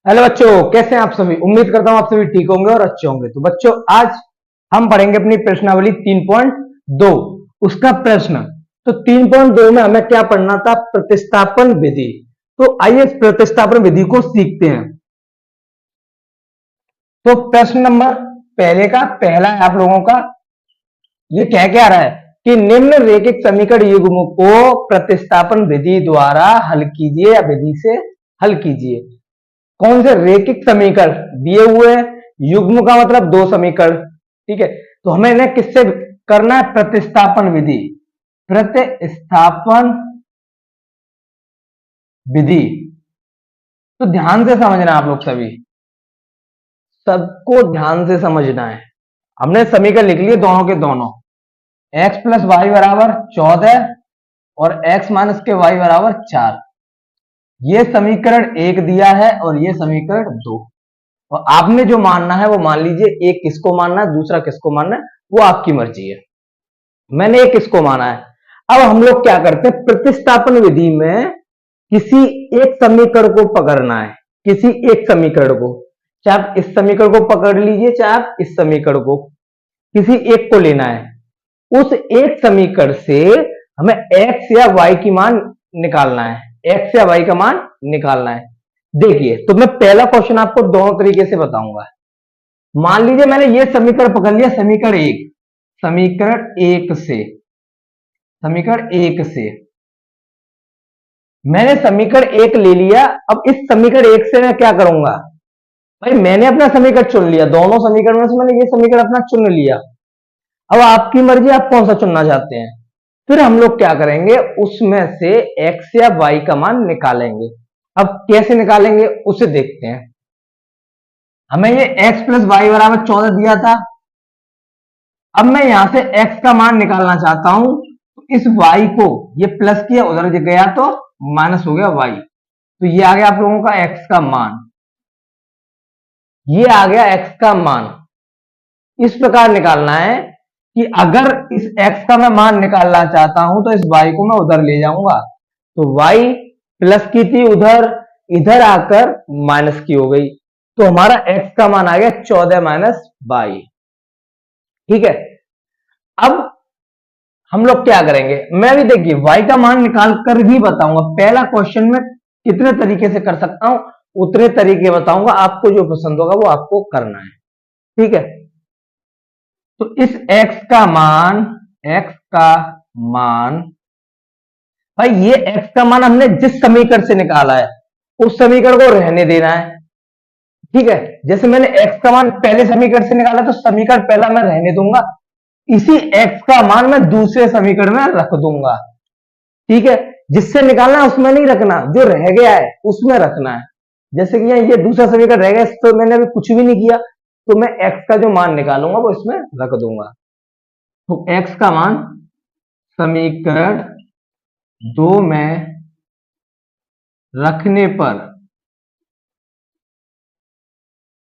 Hello बच्चों, कैसे हैं आप सभी। उम्मीद करता हूं आप सभी ठीक होंगे और अच्छे होंगे। तो बच्चों, आज हम पढ़ेंगे अपनी प्रश्नावली 3.2 उसका प्रश्न। तो 3.2 में हमें क्या पढ़ना था? प्रतिस्थापन विधि। तो आइए इस प्रतिस्थापन विधि को सीखते हैं। तो प्रश्न नंबर पहले का पहला है आप लोगों का। ये क्या रहा है कि निम्न रेखिक समीकरण युग्म को प्रतिस्थापन विधि द्वारा हल कीजिए या विधि से हल कीजिए। कौन से रेखिक समीकरण दिए हुए हैं? युग्म का मतलब दो समीकरण, ठीक है। तो हमें इन्हें किससे करना है? प्रतिस्थापन विधि। प्रतिस्थापन विधि। तो ध्यान से समझना आप लोग सभी, सबको ध्यान से समझना है। हमने समीकरण लिख लिए दोनों के दोनों। x प्लस वाई बराबर 14 और x माइनस के वाई बराबर 4। ये समीकरण एक दिया है और ये समीकरण दो। और आपने जो मानना है वो मान लीजिए। एक किसको मानना है, दूसरा किसको मानना है, वो आपकी मर्जी है। मैंने एक किसको माना है। अब हम लोग क्या करते हैं? प्रतिस्थापन विधि में किसी एक समीकरण को पकड़ना है। किसी एक समीकरण को, चाहे आप इस समीकरण को पकड़ लीजिए, चाहे आप इस समीकरण को, किसी एक को लेना है। उस एक समीकरण से हमें x या y की मान निकालना है। x या y का मान निकालना है। देखिए, तो मैं पहला क्वेश्चन आपको दोनों तरीके से बताऊंगा। मान लीजिए मैंने ये समीकरण पकड़ लिया, समीकरण एक से मैंने समीकरण एक ले लिया। अब इस समीकरण एक से मैं क्या करूंगा? भाई मैंने अपना समीकरण चुन लिया, दोनों समीकरण में से मैंने ये समीकरण अपना चुन लिया। अब आपकी मर्जी, आप कौन सा चुनना चाहते हैं। फिर हम लोग क्या करेंगे? उसमें से x या y का मान निकालेंगे। अब कैसे निकालेंगे उसे देखते हैं। हमें ये x प्लस वाई बराबर 14 दिया था। अब मैं यहां से x का मान निकालना चाहता हूं। तो इस y को ये प्लस किया, उधर गया तो माइनस हो गया y। तो ये आ गया आप लोगों का x का मान। ये आ गया x का मान। इस प्रकार निकालना है कि अगर इस x का मैं मान निकालना चाहता हूं तो इस y को मैं उधर ले जाऊंगा। तो y प्लस की थी उधर, इधर आकर माइनस की हो गई। तो हमारा x का मान आ गया 14 माइनस वाई। ठीक है। अब हम लोग क्या करेंगे? मैं भी देखिए y का मान निकाल कर ही बताऊंगा। पहला क्वेश्चन में कितने तरीके से कर सकता हूं उतने तरीके बताऊंगा। आपको जो पसंद होगा वो आपको करना है, ठीक है। तो इस x का मान भाई, ये x का मान हमने जिस समीकरण से निकाला है उस समीकरण को रहने देना है, ठीक है। जैसे मैंने x का मान पहले समीकरण से निकाला तो समीकरण पहला मैं रहने दूंगा, इसी x का मान मैं दूसरे समीकरण में रख दूंगा, ठीक है। जिससे निकालना है उसमें नहीं रखना, जो रह गया है उसमें रखना है। जैसे कि ये दूसरा समीकरण रह गया, इस तो मैंने अभी कुछ भी नहीं किया, तो मैं x का जो मान निकालूंगा वो इसमें रख दूंगा। तो x का मान समीकरण 2 में रखने पर,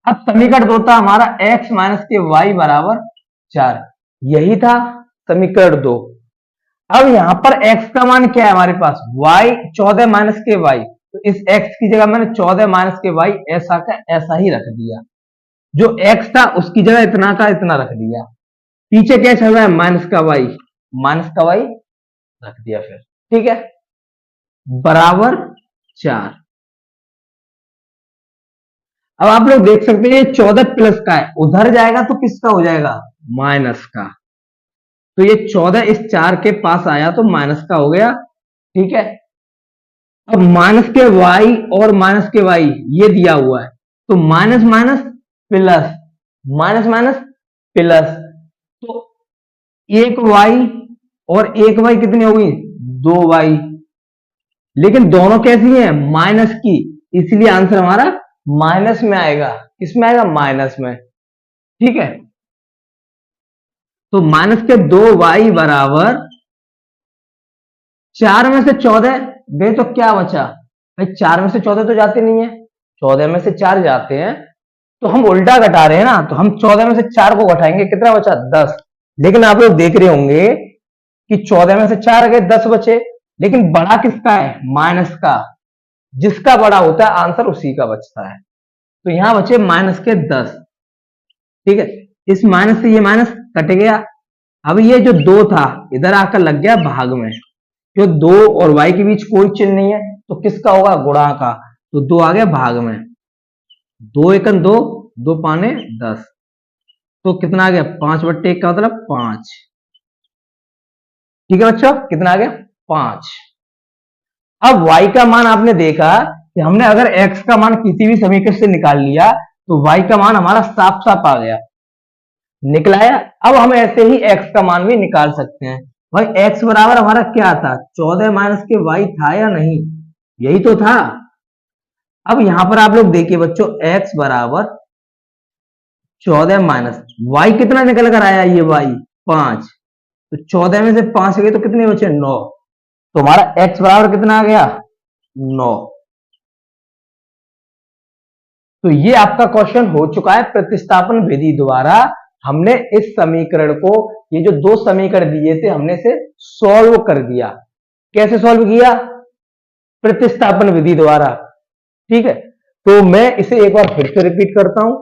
अब समीकरण 2 था हमारा x माइनस के y बराबर 4। यही था समीकरण 2। अब यहां पर x का मान क्या है हमारे पास? y 14 माइनस के y। तो इस x की जगह मैंने 14 माइनस के y ऐसा का ऐसा ही रख दिया। जो x था उसकी जगह इतना का इतना रख दिया। पीछे क्या चल रहा है? माइनस का y रख दिया फिर, ठीक है, बराबर 4। अब आप लोग देख सकते हैं ये 14 प्लस का है, उधर जाएगा तो किसका हो जाएगा? माइनस का। तो ये 14 इस 4 के पास आया तो माइनस का हो गया, ठीक है। अब माइनस के y और माइनस के y ये दिया हुआ है, तो minus minus plus, minus minus plus. तो एक y और एक y कितनी होगी? 2y। लेकिन दोनों कैसी हैं? माइनस की, इसलिए आंसर हमारा माइनस में आएगा। किसमें आएगा? माइनस में, ठीक है। तो माइनस के 2y बराबर 4 में से 14 गए तो क्या बचा? भाई 4 में से 14 तो जाते नहीं है, 14 में से 4 जाते हैं, तो हम उल्टा घटा रहे हैं ना। तो हम 14 में से 4 को घटाएंगे, कितना बचा? 10। लेकिन आप लोग देख रहे होंगे कि 14 में से 4 गए 10 बचे, लेकिन बड़ा किसका है? माइनस का। जिसका बड़ा होता है आंसर उसी का बचता है। तो यहां बचे माइनस के 10। ठीक है, इस माइनस से ये माइनस कट गया। अब ये जो 2 था इधर आकर लग गया भाग में। जो 2 और y के बीच कोई चिन्ह नहीं है तो किसका होगा, गुणा का। तो 2 आ गया भाग में, 2 एकन 2, 2 पाने 10। तो कितना आ गया, 5/1 का मतलब 5। ठीक है बच्चों, कितना आ गया, 5। अब y का मान आपने देखा कि हमने अगर x का मान किसी भी समीकरण से निकाल लिया तो y का मान हमारा साफ साफ आ गया, निकलाया। अब हम ऐसे ही x का मान भी निकाल सकते हैं। भाई x बराबर हमारा क्या था, 14 माइनस के y था या नहीं, यही तो था। अब यहां पर आप लोग देखिए बच्चों, x बराबर 14 माइनस y कितना निकल कर आया, ये y 5। तो 14 में से 5 गए तो कितने बचे, 9। तो हमारा x बराबर कितना आ गया, 9। तो ये आपका क्वेश्चन हो चुका है प्रतिस्थापन विधि द्वारा। हमने इस समीकरण को, ये जो 2 समीकरण दिए थे, हमने इसे सॉल्व कर दिया। कैसे सॉल्व किया, प्रतिस्थापन विधि द्वारा। ठीक है, तो मैं इसे एक बार फिर से रिपीट करता हूं।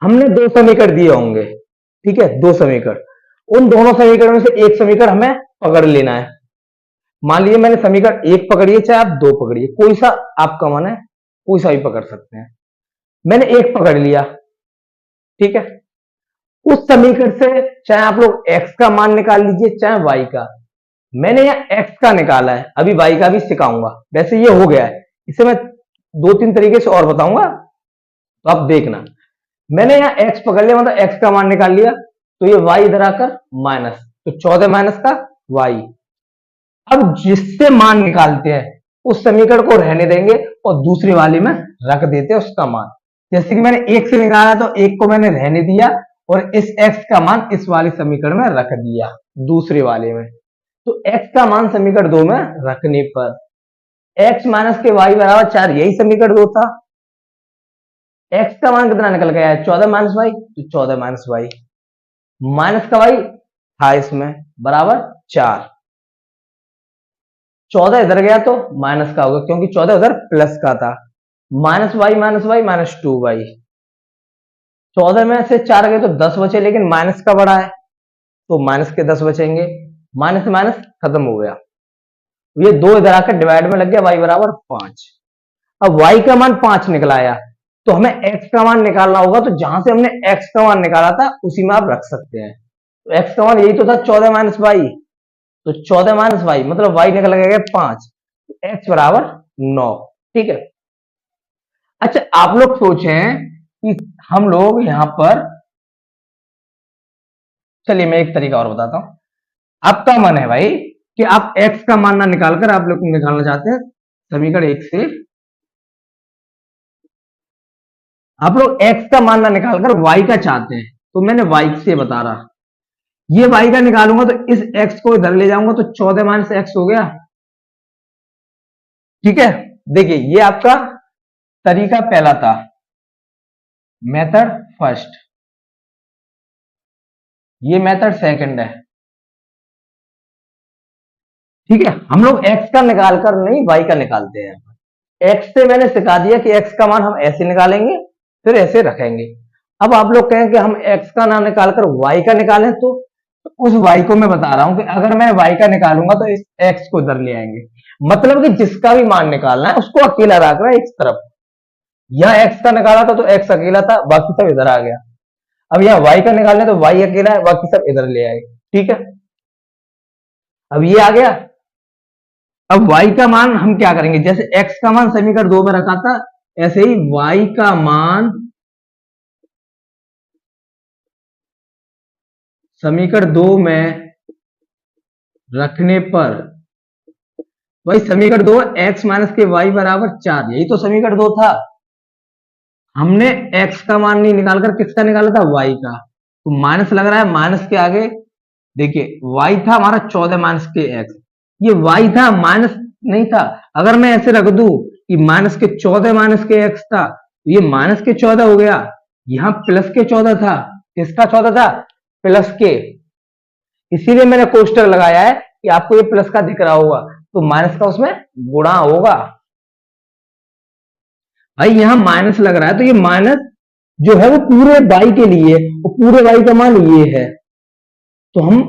हमने 2 समीकरण दिए होंगे, ठीक है, 2 समीकरण। उन दोनों समीकरण में से एक समीकरण हमें पकड़ लेना है। मान लीजिए मैंने समीकरण 1 पकड़िए, चाहे आप 2 पकड़िए, कोई सा आपका मन है, कोई सा भी पकड़ सकते हैं। मैंने 1 पकड़ लिया, ठीक है। उस समीकरण से चाहे आप लोग x का मान निकाल लीजिए, चाहे y का। मैंने यहाँ x का निकाला है, अभी y का भी सिखाऊंगा। वैसे ये हो गया है, इसे मैं 2-3 तरीके से और बताऊंगा, तो आप देखना। मैंने यहाँ x पकड़ लिया, मतलब x का मान निकाल लिया, तो ये y इधर आकर माइनस, तो 14 माइनस का y। अब जिससे मान निकालते हैं उस समीकरण को रहने देंगे और दूसरी वाली में रख देते हैं उसका मान। जैसे कि मैंने 1 से निकाला तो 1 को मैंने रहने दिया और इस x का मान इस वाले समीकरण में रख दिया, दूसरे वाले में। तो x का मान समीकरण 2 में रखने पर x माइनस के y बराबर 4, यही समीकरण 2 था। x का मान कितना निकल गया है, 14 माइनस y, तो 14 माइनस y, माइनस का y था इसमें, बराबर 4। 14 इधर गया तो माइनस का होगा, क्योंकि 14 उधर प्लस का था। Minus y minus 2y। 14 में से 4 गए तो 10 बचे, लेकिन माइनस का बड़ा है तो माइनस के 10 बचेंगे। माइनस माइनस खत्म हो गया, ये 2 इधर आकर डिवाइड में लग गया, y बराबर 5। अब y का मान 5 निकला आया, तो हमें x का मान निकालना होगा। तो जहां से हमने x का मान निकाला था उसी में आप रख सकते हैं। तो x का मान यही तो था, 14 माइनस वाई। तो 14 माइनस वाई मतलब y निकल गया 5, तो x बराबर 9। ठीक है। अच्छा, आप लोग सोचें कि हम लोग यहां पर, चलिए मैं एक तरीका और बताता हूं। आपका मन है भाई कि आप x का मान ना निकालकर आप लोग निकालना चाहते हैं समीकरण 1 से, आप लोग x का मान ना निकालकर y का चाहते हैं। तो मैंने y से बता रहा, ये y का निकालूंगा तो इस x को इधर ले जाऊंगा तो 14 माइनस x हो गया। ठीक है, देखिए ये आपका तरीका पहला था, मेथड फर्स्ट। ये मेथड सेकंड है। ठीक है, हम लोग x का निकालकर नहीं y का निकालते हैं। x से मैंने सिखा दिया कि x का मान हम ऐसे निकालेंगे, फिर ऐसे रखेंगे। अब आप लोग कहें कि हम x का ना निकालकर y का निकालें, तो उस y को मैं बता रहा हूं कि अगर मैं y का निकालूंगा तो इस x को इधर ले आएंगे। मतलब कि जिसका भी मान निकालना है उसको अकेला रखना है एक तरफ। यहां x का निकाला था तो x अकेला था, बाकी सब इधर आ गया। अब यहाँ y का निकालना है तो y अकेला है, बाकी सब इधर ले आए। ठीक है, अब ये आ गया। अब y का मान हम क्या करेंगे, जैसे x का मान समीकरण 2 में रखा था, ऐसे ही y का मान समीकरण 2 में रखने पर, वही समीकरण 2 x माइनस के y बराबर 4, यही तो समीकरण 2 था। हमने x का मान नहीं निकालकर किसका निकाला था, y का। तो माइनस लग रहा है, माइनस के आगे देखिए y था हमारा 14 माइनस के x, ये y था, माइनस नहीं था। अगर मैं ऐसे रख दूं कि माइनस के 14 माइनस के x था, तो ये माइनस के 14 हो गया। यहां प्लस के 14 था, किसका 14 था, प्लस के। इसीलिए मैंने कोष्टक लगाया है कि आपको ये प्लस का दिख रहा होगा, तो माइनस का उसमें गुणा होगा। भाई यहाँ माइनस लग रहा है तो ये माइनस जो है वो पूरे y के लिए, और पूरे y का मान ये है, तो हम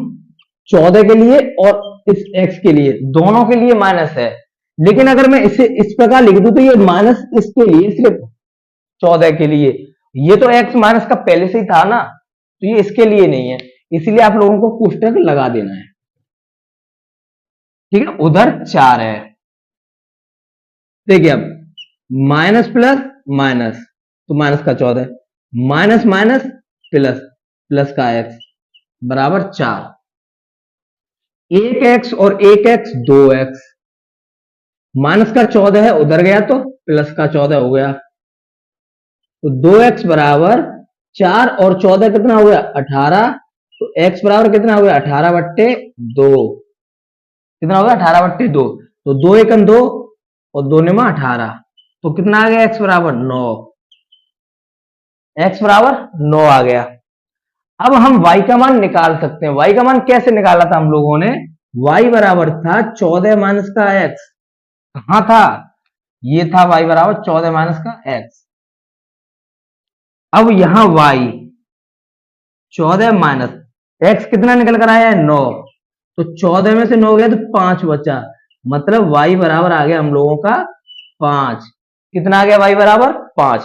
14 के लिए और इस x के लिए दोनों के लिए माइनस है। लेकिन अगर मैं इसे इस प्रकार लिख दूं तो ये माइनस इसके लिए, सिर्फ 14 के लिए, ये तो x माइनस का पहले से ही था ना, तो ये इसके लिए नहीं है, इसलिए आप लोगों को पुस्तक लगा देना है। ठीक है, उधर 4 है। देखिए अब माइनस प्लस माइनस, तो माइनस का 14, माइनस माइनस प्लस, प्लस का x बराबर 4, एक x और एक x 2x, माइनस का 14 है उधर गया तो प्लस का 14 हो गया, तो 2x बराबर 4 और 14 कितना हो गया 18, तो x बराबर कितना हो गया 18/2, कितना हो गया 18/2, तो 2 एकम 2 और 2 निमा 18, तो कितना आ गया x बराबर 9, x बराबर 9 आ गया। अब हम y का मान निकाल सकते हैं। y का मान कैसे निकाला था हम लोगों ने, y बराबर था 14 माइनस का x, कहां था, ये था y बराबर 14 माइनस का x। अब यहां y 14 माइनस x कितना निकल कर आया है 9, तो 14 में से 9 गया तो 5 बचा, मतलब y बराबर आ गया हम लोगों का 5। कितना आ गया y बराबर 5।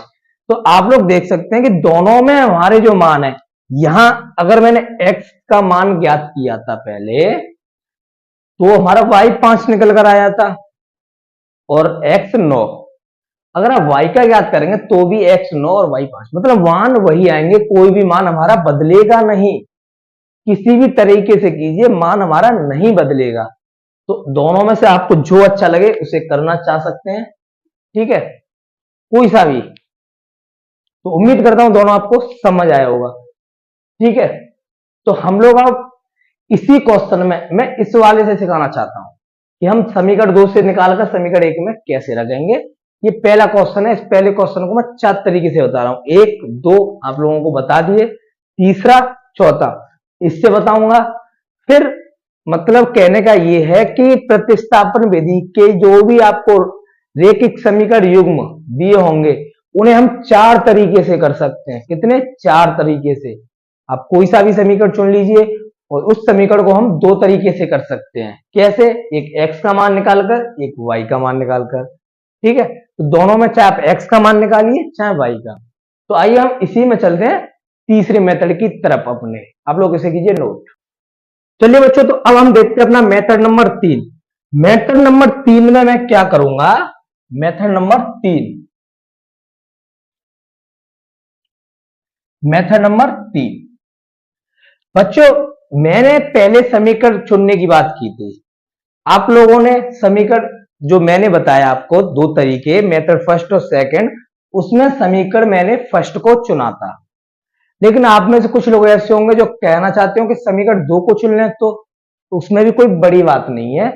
तो आप लोग देख सकते हैं कि दोनों में हमारे जो मान है, यहां अगर मैंने x का मान ज्ञात किया था पहले, तो हमारा y 5 निकल कर आया था और x 9। अगर आप y का ज्ञात करेंगे तो भी x 9 और y 5, मतलब मान वही आएंगे, कोई भी मान हमारा बदलेगा नहीं, किसी भी तरीके से कीजिए मान हमारा नहीं बदलेगा। तो दोनों में से आपको जो अच्छा लगे उसे करना चाह सकते हैं, ठीक है, कोई सा भी। तो उम्मीद करता हूं दोनों आपको समझ आया होगा, ठीक है। तो हम लोग अब इसी क्वेश्चन में मैं इस वाले से सिखाना चाहता हूं कि हम समीकरण 2 से निकालकर समीकरण 1 में कैसे रखेंगे। ये पहला क्वेश्चन है, इस पहले क्वेश्चन को मैं 4 तरीके से बता रहा हूं, 1 2 आप लोगों को बता दिए, तीसरा चौथा इससे बताऊंगा। फिर मतलब कहने का ये है कि प्रतिस्थापन विधि के जो भी आपको रेखिक समीकरण युग्म दिए होंगे उन्हें हम 4 तरीके से कर सकते हैं। कितने, 4 तरीके से। आप कोई सा भी समीकरण चुन लीजिए और उस समीकरण को हम 2 तरीके से कर सकते हैं। कैसे, एक x का मान निकालकर, एक y का मान निकालकर, ठीक है। तो दोनों में चाहे आप x का मान निकालिए चाहे y का। तो आइए हम इसी में चलते हैं तीसरे मेथड की तरफ अपने, आप लोग इसे कीजिए नोट। चलिए बच्चों, तो अब हम देखते हैं अपना मेथड नंबर 3। मेथड नंबर 3 में मैं क्या करूंगा, मेथड नंबर 3, मेथड नंबर 3 बच्चों, मैंने पहले समीकरण चुनने की बात की थी, आप लोगों ने समीकरण जो मैंने बताया आपको 2 तरीके, मेथड फर्स्ट और सेकंड, उसमें समीकरण मैंने फर्स्ट को चुना था। लेकिन आप में से कुछ लोग ऐसे होंगे जो कहना चाहते हो कि समीकरण 2 को चुन लें, तो उसमें भी कोई बड़ी बात नहीं है।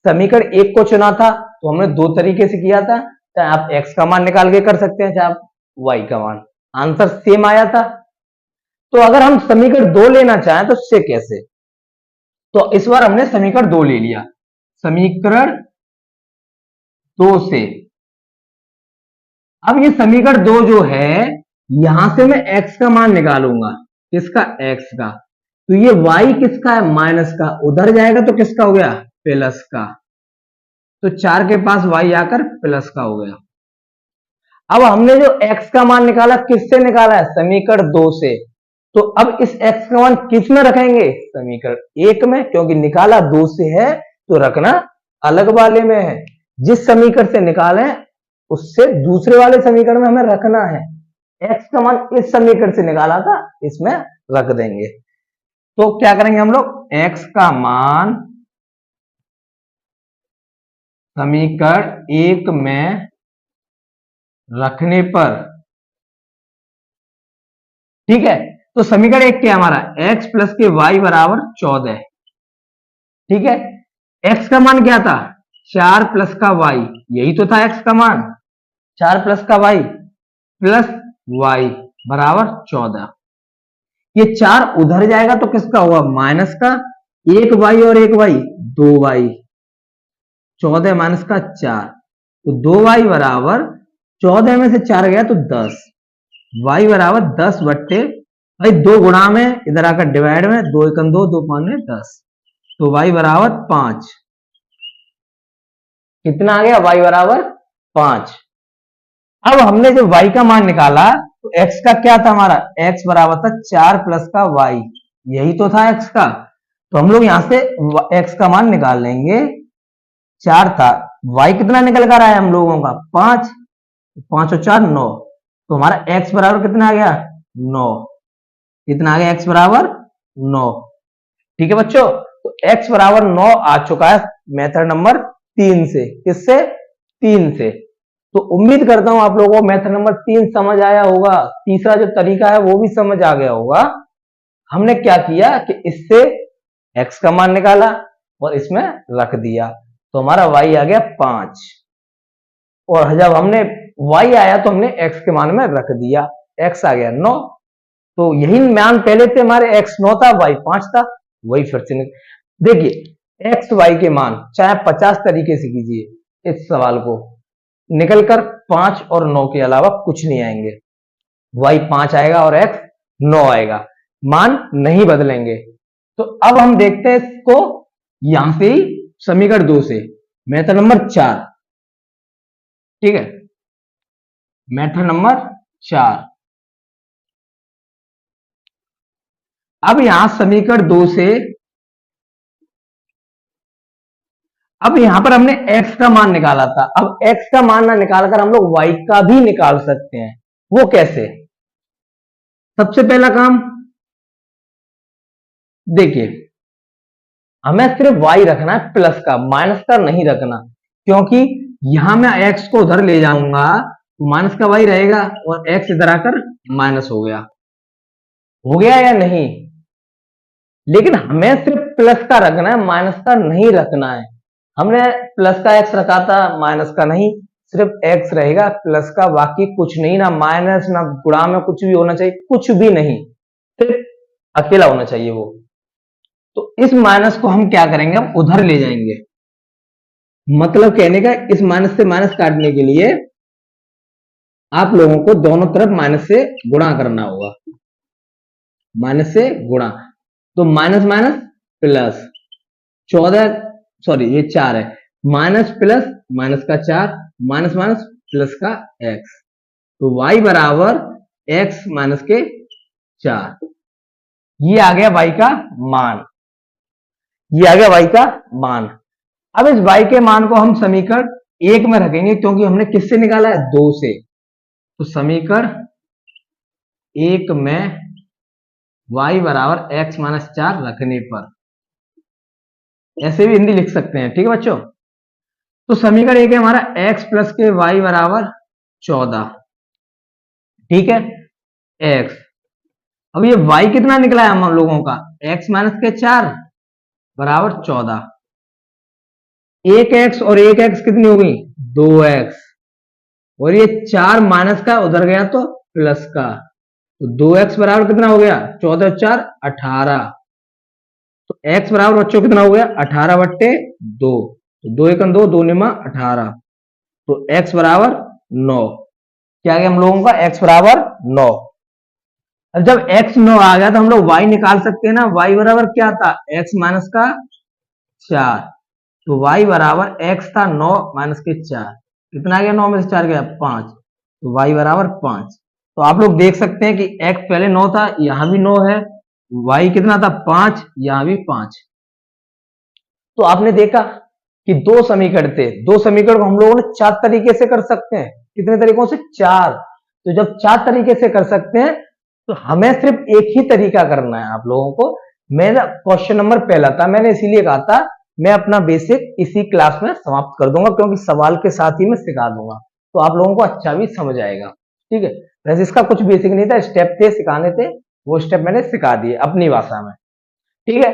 समीकरण 1 को चुना था तो हमने 2 तरीके से किया था, चाहे आप x का मान निकाल के कर सकते हैं, चाहे आप y का मान, आंसर सेम आया था। तो अगर हम समीकरण 2 लेना चाहें तो उससे कैसे, तो इस बार हमने समीकरण 2 ले लिया, समीकरण 2 से। अब ये समीकरण 2 जो है, यहां से मैं x का मान निकालूंगा, किसका, x का, तो ये y किसका है, माइनस का, उधर जाएगा तो किसका हो गया, प्लस का, तो 4 के पास y आकर प्लस का हो गया। अब हमने जो x का मान निकाला किससे निकाला है, समीकरण 2 से, तो अब इस x का मान किस में रखेंगे, समीकरण 1 में, क्योंकि निकाला 2 से है तो रखना अलग वाले में है। जिस समीकरण से निकाले उससे दूसरे वाले समीकरण में हमें रखना है। x का मान इस समीकरण से निकाला था, इसमें रख देंगे। तो क्या करेंगे हम लोग, x का मान समीकरण 1 में रखने पर, ठीक है, तो समीकरण 1 क्या हमारा, x प्लस के y बराबर 14, ठीक है। x का मान क्या था, 4 प्लस का y, यही तो था x का मान, 4 प्लस का y प्लस y बराबर 14। ये 4 उधर जाएगा तो किसका होगा, माइनस का, 1 y और 1 y 2 y, 14 माइनस का 4, तो 2 y बराबर 14 में से 4 गया तो 10, y बराबर 10 बट्टे भाई 2 गुणा में इधर आकर डिवाइड में 2 एकम 2 2 5 में 10, तो y बराबर 5। कितना आ गया? y बराबर 5। अब हमने जब y का मान निकाला तो x का क्या था हमारा? x बराबर था 4 प्लस का y, यही तो था x का। तो हम लोग यहां से x का मान निकाल लेंगे, 4 था, y कितना निकल कर आया हम लोगों का? 5, 5 और 4 9, तो हमारा x बराबर कितना आ गया? 9। कितना आ गया? x बराबर 9। ठीक है बच्चों, तो x बराबर 9 आ चुका है मेथड नंबर 3 से। किससे? 3 से। तो उम्मीद करता हूं आप लोगों को मेथड नंबर 3 समझ आया होगा, तीसरा जो तरीका है वो भी समझ आ गया होगा। हमने क्या किया कि इससे x का मान निकाला और इसमें रख दिया, तो हमारा y आ गया 5, और जब हमने y आया तो हमने x के मान में रख दिया, x आ गया 9। तो यही मान पहले थे हमारे, x 9 था y 5 था, वही फिर से देखिए x y के मान चाहे 50 तरीके से कीजिए, इस सवाल को निकलकर 5 और 9 के अलावा कुछ नहीं आएंगे। y 5 आएगा और x 9 आएगा, मान नहीं बदलेंगे। तो अब हम देखते हैं इसको यहां से ही समीकरण 2 से, मेथड नंबर 4। ठीक है, मेथड नंबर 4। अब यहां समीकरण 2 से, अब यहां पर हमने x का मान निकाला था, अब x का मान ना निकालकर हम लोग y का भी निकाल सकते हैं। वो कैसे? सबसे पहला काम देखिए, हमें सिर्फ y रखना है प्लस का, माइनस का नहीं रखना, क्योंकि यहां मैं x को उधर ले जाऊंगा तो माइनस का y रहेगा और x इधर आकर माइनस हो गया या नहीं? लेकिन हमें सिर्फ प्लस का रखना है, माइनस का नहीं रखना है। हमने प्लस का x रखा था, माइनस का नहीं, सिर्फ x रहेगा प्लस का, बाकी कुछ नहीं, ना माइनस ना गुणा में कुछ भी होना चाहिए, कुछ भी नहीं, सिर्फ अकेला होना चाहिए वो। तो इस माइनस को हम क्या करेंगे? हम उधर ले जाएंगे। मतलब कहने का, इस माइनस से माइनस काटने के लिए आप लोगों को दोनों तरफ माइनस से गुणा करना होगा, माइनस से गुणा, तो माइनस माइनस प्लस 14, सॉरी ये 4 है, माइनस प्लस माइनस का 4, माइनस माइनस प्लस का x, तो y बराबर x माइनस के 4। ये आ गया y का मान, ये आ गया y का मान। अब इस y के मान को हम समीकरण 1 में रखेंगे, क्योंकि हमने किससे निकाला है? 2 से। तो समीकरण 1 में y बराबर x माइनस 4 रखने पर, ऐसे भी हिंदी लिख सकते हैं, ठीक है बच्चों। तो समीकरण 1 है हमारा x प्लस के y बराबर 14, ठीक है, x। अब ये y कितना निकला है हम लोगों का? x माइनस के 4 बराबर 14, एक x और एक x कितनी हो गई? 2x, और ये 4 माइनस का उधर गया तो प्लस का, तो 2x बराबर कितना हो गया? 14 और 4 18, तो x बराबर बच्चों कितना हो गया? 18 बट्टे 2, तो 2 एकम 2 2 निमा 18, तो x बराबर 9। क्या आ गया हम लोगों का? x बराबर 9। अब जब x 9 आ गया तो हम लोग y निकाल सकते हैं ना, y बराबर क्या था? x माइनस का 4, तो y बराबर x था 9 माइनस के 4, कितना आ गया? 9 में से 4 गया 5, तो y बराबर 5। तो आप लोग देख सकते हैं कि x पहले 9 था, यहां भी 9 है, y कितना था? 5, यहां भी 5। तो आपने देखा कि 2 समीकरण थे, 2 समीकरण को हम लोगों ने 4 तरीके से कर सकते हैं। कितने तरीकों से? 4। तो जब 4 तरीके से कर सकते हैं तो हमें सिर्फ एक ही तरीका करना है आप लोगों को। मेरा क्वेश्चन नंबर पहला था, मैंने इसीलिए कहा था मैं अपना बेसिक इसी क्लास में समाप्त कर दूंगा, क्योंकि सवाल के साथ ही मैं सिखा दूंगा, तो आप लोगों को अच्छा भी समझ आएगा, ठीक है। वैसे इसका कुछ बेसिक नहीं था, स्टेप थे सिखाने थे, वो स्टेप मैंने सिखा दिए अपनी भाषा में, ठीक है।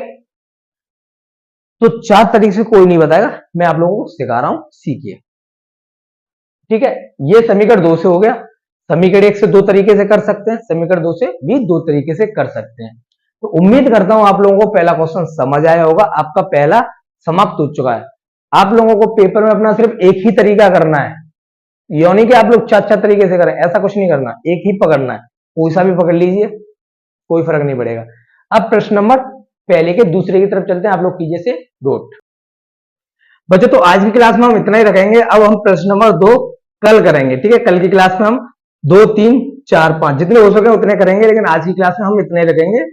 तो 4 तरीके से कोई नहीं बताएगा, मैं आप लोगों को सिखा रहा हूं, सीखिए, ठीक है। ये समीकरण 2 से हो गया। समीकरण 1 से 2 तरीके से कर सकते हैं, समीकरण 2 से भी 2 तरीके से कर सकते हैं। तो उम्मीद करता हूं आप लोगों को पहला क्वेश्चन समझ आया होगा, आपका पहला समाप्त हो चुका है। आप लोगों को पेपर में अपना सिर्फ एक ही तरीका करना है, यो नहीं कि आप लोग चार चार तरीके से करें, ऐसा कुछ नहीं करना, एक ही पकड़ना है, कोई सा भी पकड़ लीजिए, कोई फर्क नहीं पड़ेगा। अब प्रश्न नंबर पहले के दूसरे की तरफ चलते हैं, आप लोग कीजिए से नोट। बच्चों तो आज की क्लास में हम इतना ही रखेंगे, अब हम प्रश्न नंबर 2 कल करेंगे, ठीक है। कल की क्लास में हम 2, 3, 4, 5 जितने हो सके उतने करेंगे, लेकिन आज की क्लास में हम इतने ही रखेंगे,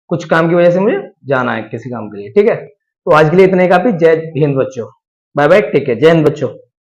कुछ काम की वजह से मुझे जाना है किसी काम के लिए, ठीक है। तो आज के लिए इतने काफी। जय हिंद बच्चों, बाय बाय, टेक केयर, जय हिंद बच्चों।